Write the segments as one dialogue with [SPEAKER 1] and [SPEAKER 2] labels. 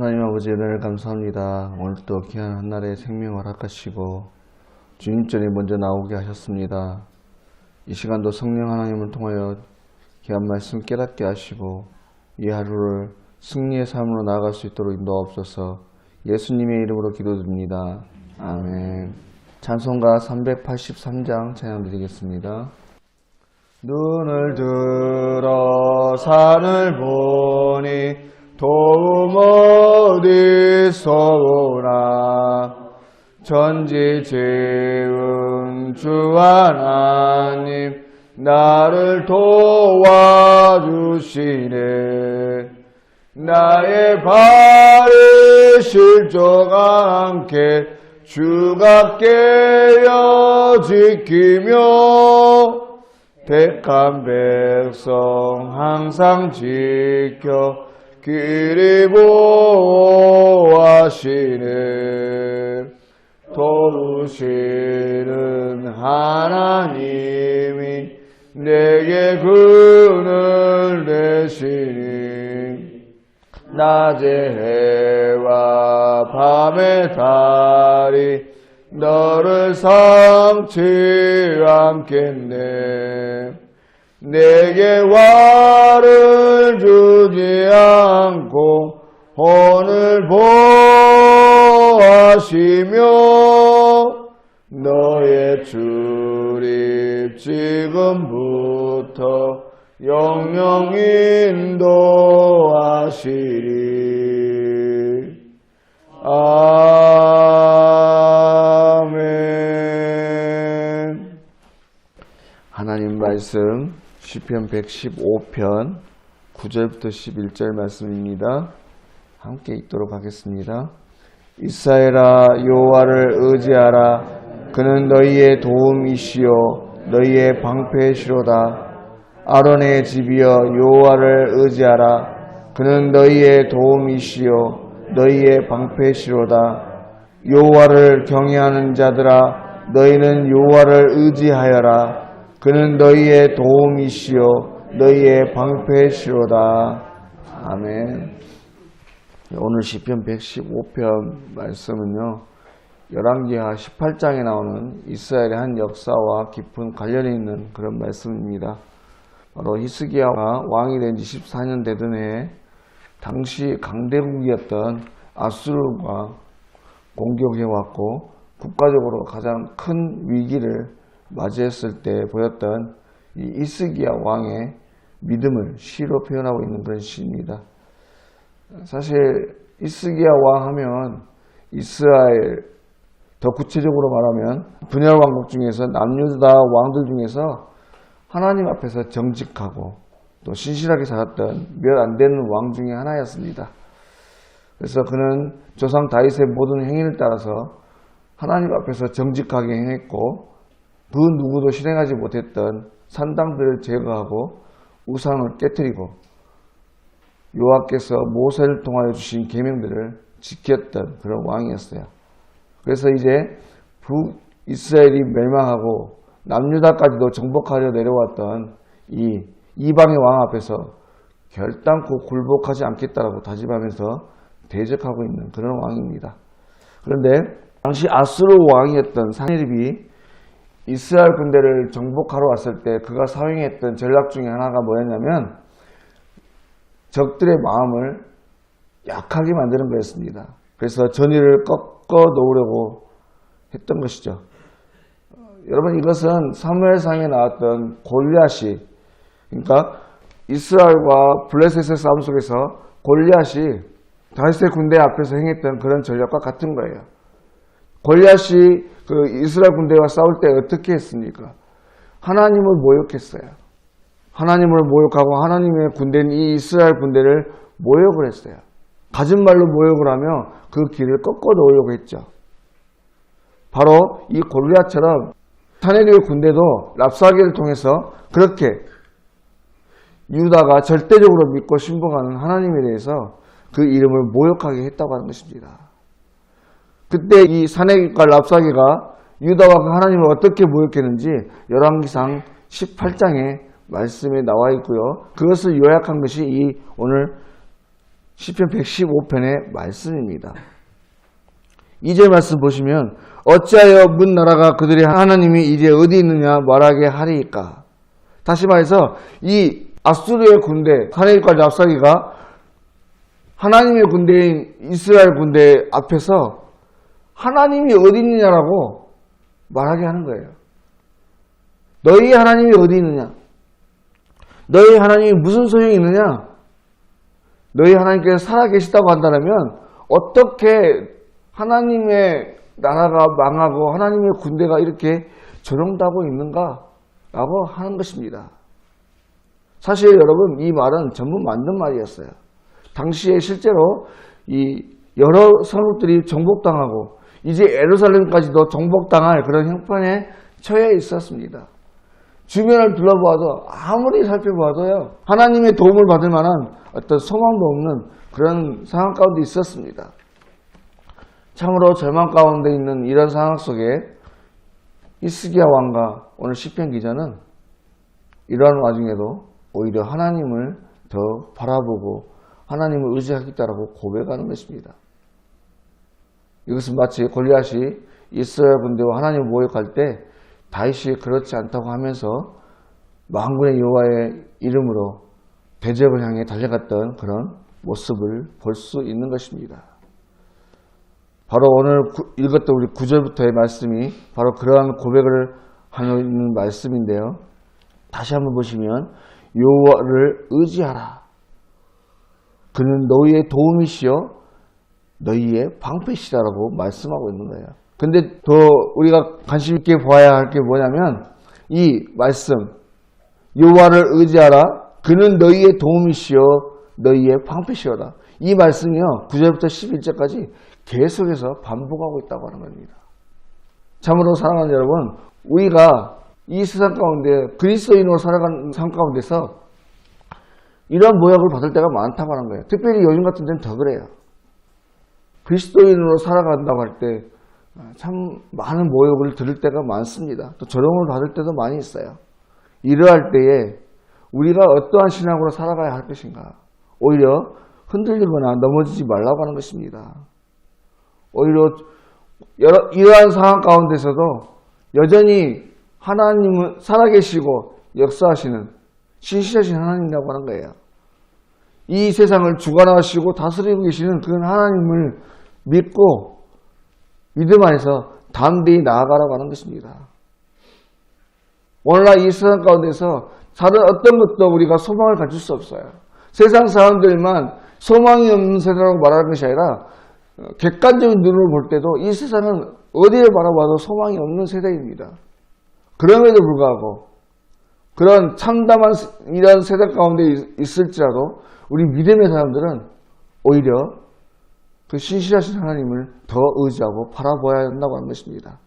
[SPEAKER 1] 하나님 아버지 은혜를 감사합니다. 오늘도 귀한 한날의 생명 허락하시고 주님 전에 먼저 나오게 하셨습니다. 이 시간도 성령 하나님을 통하여 귀한 말씀 깨닫게 하시고 이 하루를 승리의 삶으로 나아갈 수 있도록 인도하옵소서. 예수님의 이름으로 기도드립니다. 아멘. 찬송가 383장 찬양 드리겠습니다. 눈을 들어 산을 보니 도움 어디서 오나. 전지지은 주 하나님 나를 도와주시네. 나의 발을 실족 않게 주가 깨어 지키며 택한 백성 항상 지켜 길이 보호하시네. 도우시는 하나님이 내게 그늘 되시니. 낮의 해와 밤의 달이 너를 삼지 않겠네. 내게 화를 주지 않고 혼을 보호하시며 너의 출입 지금부터 영영 인도하시리. 아멘. 하나님 말씀 시편 115편 9절부터 11절 말씀입니다. 함께 읽도록 하겠습니다. 이스라엘아 여호와를 의지하라. 그는 너희의 도움이시요 너희의 방패시로다. 아론의 집이여 여호와를 의지하라. 그는 너희의 도움이시요 너희의 방패시로다. 여호와를 경외하는 자들아 너희는 여호와를 의지하여라. 그는 너희의 도움이시요 너희의 방패시로다. 아멘. 오늘 시편 115편 말씀은요, 열왕기하 18장에 나오는 이스라엘의 한 역사와 깊은 관련이 있는 그런 말씀입니다. 바로 히스기야가 왕이 된 지 14년 되던 해에 당시 강대국이었던 아수르가 공격해왔고 국가적으로 가장 큰 위기를 맞이했을 때 보였던 이 히스기야 왕의 믿음을 시로 표현하고 있는 그런 시입니다. 사실 히스기야 왕 하면 이스라엘, 더 구체적으로 말하면 분열 왕국 중에서 남유다 왕들 중에서 하나님 앞에서 정직하고 또 신실하게 살았던 몇 안 되는 왕 중에 하나였습니다. 그래서 그는 조상 다윗의 모든 행위를 따라서 하나님 앞에서 정직하게 행했고 그 누구도 실행하지 못했던 산당들을 제거하고 우상을 깨뜨리고 여호와께서 모세를 통하여 주신 계명들을 지켰던 그런 왕이었어요. 그래서 이제 북이스라엘이 멸망하고 남유다까지도 정복하려 내려왔던 이 이방의 왕 앞에서 결단코 굴복하지 않겠다라고 다짐하면서 대적하고 있는 그런 왕입니다. 그런데 당시 아수르 왕이었던 사네립이 이스라엘 군대를 정복하러 왔을 때 그가 사용했던 전략 중에 하나가 뭐였냐면 적들의 마음을 약하게 만드는 거였습니다. 그래서 전의를 꺾어 놓으려고 했던 것이죠. 여러분, 이것은 사무엘상에 나왔던 골리앗이, 그러니까 이스라엘과 블레셋의 싸움 속에서 골리앗이 다윗의 군대 앞에서 행했던 그런 전략과 같은 거예요. 골리앗이 그 이스라엘 군대와 싸울 때 어떻게 했습니까? 하나님을 모욕했어요. 하나님을 모욕하고 하나님의 군대인 이 이스라엘 군대를 모욕을 했어요. 가진 말로 모욕을 하며 그 길을 꺾어 놓으려고 했죠. 바로 이 골리앗처럼 사네립의 군대도 랍사게를 통해서 그렇게 유다가 절대적으로 믿고 신봉하는 하나님에 대해서 그 이름을 모욕하게 했다고 하는 것입니다. 그때 이 사네립과 랍사게가 유다와 그 하나님을 어떻게 모욕했는지 열왕기상 18장에 말씀에 나와 있고요. 그것을 요약한 것이 이 오늘 시편 115편의 말씀입니다. 2절 말씀 보시면 어찌하여 문 나라가 그들의 하나님이 이제 어디 있느냐 말하게 하리이까. 다시 말해서 이 아수르의 군대 사네립과 랍사기가 하나님의 군대인 이스라엘 군대 앞에서 하나님이 어디 있느냐라고 말하게 하는 거예요. 너희 하나님이 어디 있느냐? 너희 하나님이 무슨 소용이 있느냐? 너희 하나님께서 살아계시다고 한다면 어떻게 하나님의 나라가 망하고 하나님의 군대가 이렇게 조롱하고 있는가? 라고 하는 것입니다. 사실 여러분 이 말은 전부 맞는 말이었어요. 당시에 실제로 이 여러 성읍들이 정복당하고 이제 예루살렘까지도 정복당할 그런 형편에 처해 있었습니다. 주변을 둘러보아도 아무리 살펴봐도요 하나님의 도움을 받을 만한 어떤 소망도 없는 그런 상황 가운데 있었습니다. 참으로 절망 가운데 있는 이런 상황 속에 히스기야 왕과 오늘 시편 기자는 이러한 와중에도 오히려 하나님을 더 바라보고 하나님을 의지하겠다라고 고백하는 것입니다. 이것은 마치 골리앗이 이스라엘 군대와 하나님을 모욕할 때 다윗이 그렇지 않다고 하면서 만군의 여호와의 이름으로 대적을 향해 달려갔던 그런 모습을 볼 수 있는 것입니다. 바로 오늘 읽었던 우리 9절부터의 말씀이 바로 그러한 고백을 하는 말씀인데요. 다시 한번 보시면 여호와를 의지하라. 그는 너희의 도움이시여 너희의 방패시라라고 말씀하고 있는 거예요. 근데 더 우리가 관심 있게 보아야 할 게 뭐냐면 이 말씀 여호와를 의지하라. 그는 너희의 도움이시여 너희의 방패시여라. 이 말씀이요 9절부터 11절까지 계속해서 반복하고 있다고 하는 겁니다. 참으로 사랑하는 여러분, 우리가 이 세상 가운데 그리스도인으로 살아가는 삶 가운데서 이러한 모욕을 받을 때가 많다고 하는 거예요. 특별히 요즘 같은 때는 더 그래요. 그리스도인으로 살아간다고 할 때 참 많은 모욕을 들을 때가 많습니다. 또 조롱을 받을 때도 많이 있어요. 이러할 때에 우리가 어떠한 신앙으로 살아가야 할 것인가? 오히려 흔들리거나 넘어지지 말라고 하는 것입니다. 오히려 이러한 상황 가운데서도 여전히 하나님은 살아계시고 역사하시는 신실하신 하나님이라고 하는 거예요. 이 세상을 주관하시고 다스리고 계시는 그 하나님을 믿고 믿음 안에서 담대히 나아가라고 하는 것입니다. 오늘날 이 세상 가운데서 다른 어떤 것도 우리가 소망을 가질 수 없어요. 세상 사람들만 소망이 없는 세대라고 말하는 것이 아니라 객관적인 눈으로 볼 때도 이 세상은 어디에 바라봐도 소망이 없는 세대입니다. 그럼에도 불구하고 그런 참담한 이런 세대 가운데 있을지라도 우리 믿음의 사람들은 오히려 그 신실하신 하나님을 더 의지하고 바라봐야 한다고 하는 것입니다.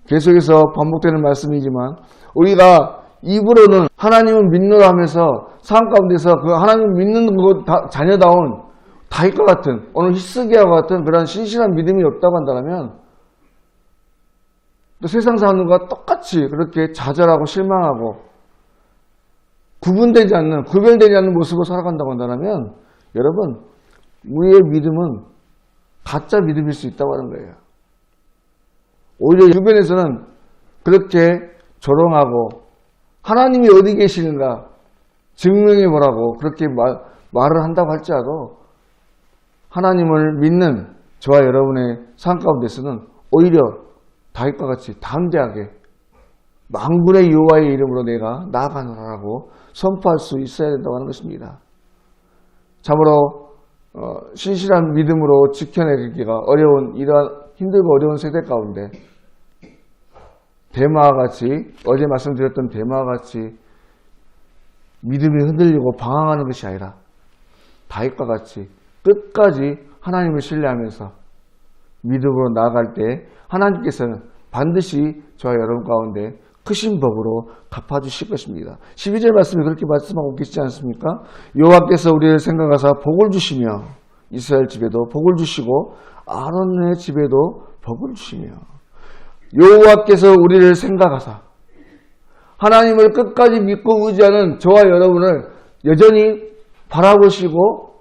[SPEAKER 1] 계속해서 반복되는 말씀이지만 우리가 입으로는 하나님을 믿노라 하면서 삶 가운데서 그 하나님을 믿는 그 자녀다운 다윗과 같은 오늘 히스기야와 같은 그런 신실한 믿음이 없다고 한다면 또 세상 사람들과 똑같이 그렇게 좌절하고 실망하고 구별되지 않는 모습으로 살아간다고 한다면 여러분 우리의 믿음은 가짜 믿음일 수 있다고 하는 거예요. 오히려 주변에서는 그렇게 조롱하고 하나님이 어디 계시는가 증명해 보라고 그렇게 말을 한다고 할지라도 하나님을 믿는 저와 여러분의 삶 가운데서는 오히려 다윗과 같이 담대하게 만군의 여호와의 이름으로 내가 나아가노라라고 선포할 수 있어야 된다고 하는 것입니다. 참으로 신실한 믿음으로 지켜내기가 어려운 이러한 힘들고 어려운 세대 가운데 데마와 같이 어제 말씀드렸던 데마와 같이 믿음이 흔들리고 방황하는 것이 아니라 다윗과 같이 끝까지 하나님을 신뢰하면서 믿음으로 나아갈 때 하나님께서는 반드시 저와 여러분 가운데 크신 법으로 갚아주실 것입니다. 12절 말씀이 그렇게 말씀하고 계시지 않습니까? 여호와께서 우리를 생각하사 복을 주시며 이스라엘 집에도 복을 주시고 아론의 집에도 복을 주시며 여호와께서 우리를 생각하사 하나님을 끝까지 믿고 의지하는 저와 여러분을 여전히 바라보시고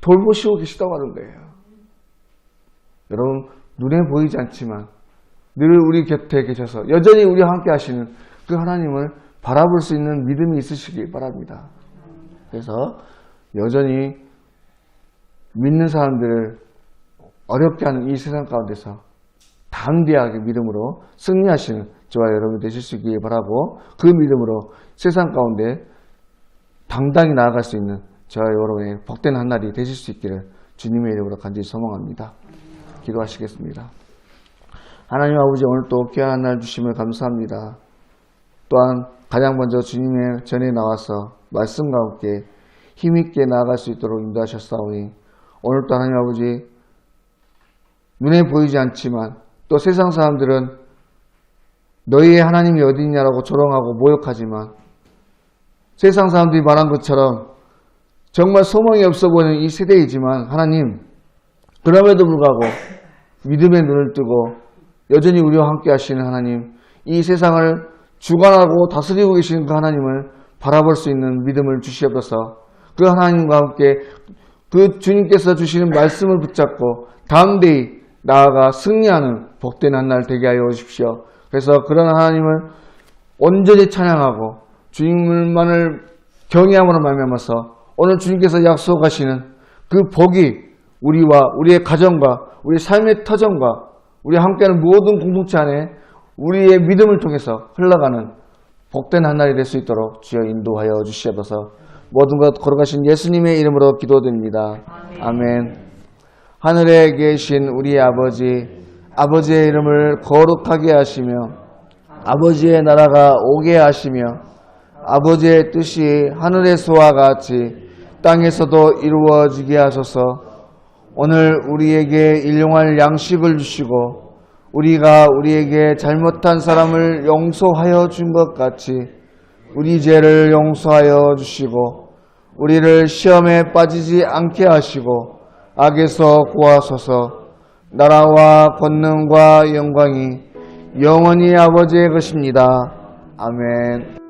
[SPEAKER 1] 돌보시고 계시다고 하는 거예요. 여러분, 눈에 보이지 않지만 늘 우리 곁에 계셔서 여전히 우리와 함께 하시는 그 하나님을 바라볼 수 있는 믿음이 있으시기 바랍니다. 그래서 여전히 믿는 사람들을 어렵게 하는 이 세상 가운데서 담대하게 믿음으로 승리하시는 저와 여러분 되실 수 있기를 바라고, 그 믿음으로 세상 가운데 당당히 나아갈 수 있는 저와 여러분의 복된 한 날이 되실 수 있기를 주님의 이름으로 간절히 소망합니다. 기도하시겠습니다. 하나님 아버지, 오늘 또 귀한 날 주심을 감사합니다. 또한 가장 먼저 주님의 전에 나와서 말씀과 함께 힘있게 나아갈 수 있도록 인도하셨사오니, 오늘 또 하나님 아버지, 눈에 보이지 않지만 또 세상 사람들은 너희의 하나님이 어디 있냐라고 조롱하고 모욕하지만, 세상 사람들이 말한 것처럼 정말 소망이 없어 보이는 이 세대이지만, 하나님, 그럼에도 불구하고 믿음의 눈을 뜨고 여전히 우리와 함께 하시는 하나님, 이 세상을 주관하고 다스리고 계시는 그 하나님을 바라볼 수 있는 믿음을 주시옵소서. 그 하나님과 함께 그 주님께서 주시는 말씀을 붙잡고 담대히 나아가 승리하는 복된 한 날 되게 하여 주십시오. 그래서 그런 하나님을 온전히 찬양하고 주님만을 경외함으로 말미암아서 오늘 주님께서 약속하시는 그 복이 우리와 우리의 가정과 우리 삶의 터전과 우리 함께하는 모든 공동체 안에 우리의 믿음을 통해서 흘러가는 복된 한 날이 될 수 있도록 주여 인도하여 주시옵소서. 모든 것 걸어가신 예수님의 이름으로 기도드립니다. 아멘. 하늘에 계신 우리 아버지, 아버지의 이름을 거룩하게 하시며 아버지의 나라가 오게 하시며 아버지의 뜻이 하늘에서와 같이 땅에서도 이루어지게 하소서. 오늘 우리에게 일용할 양식을 주시고 우리가 우리에게 잘못한 사람을 용서하여 준 것 같이 우리 죄를 용서하여 주시고 우리를 시험에 빠지지 않게 하시고 악에서 구하소서. 나라와 권능과 영광이 영원히 아버지의 것입니다. 아멘.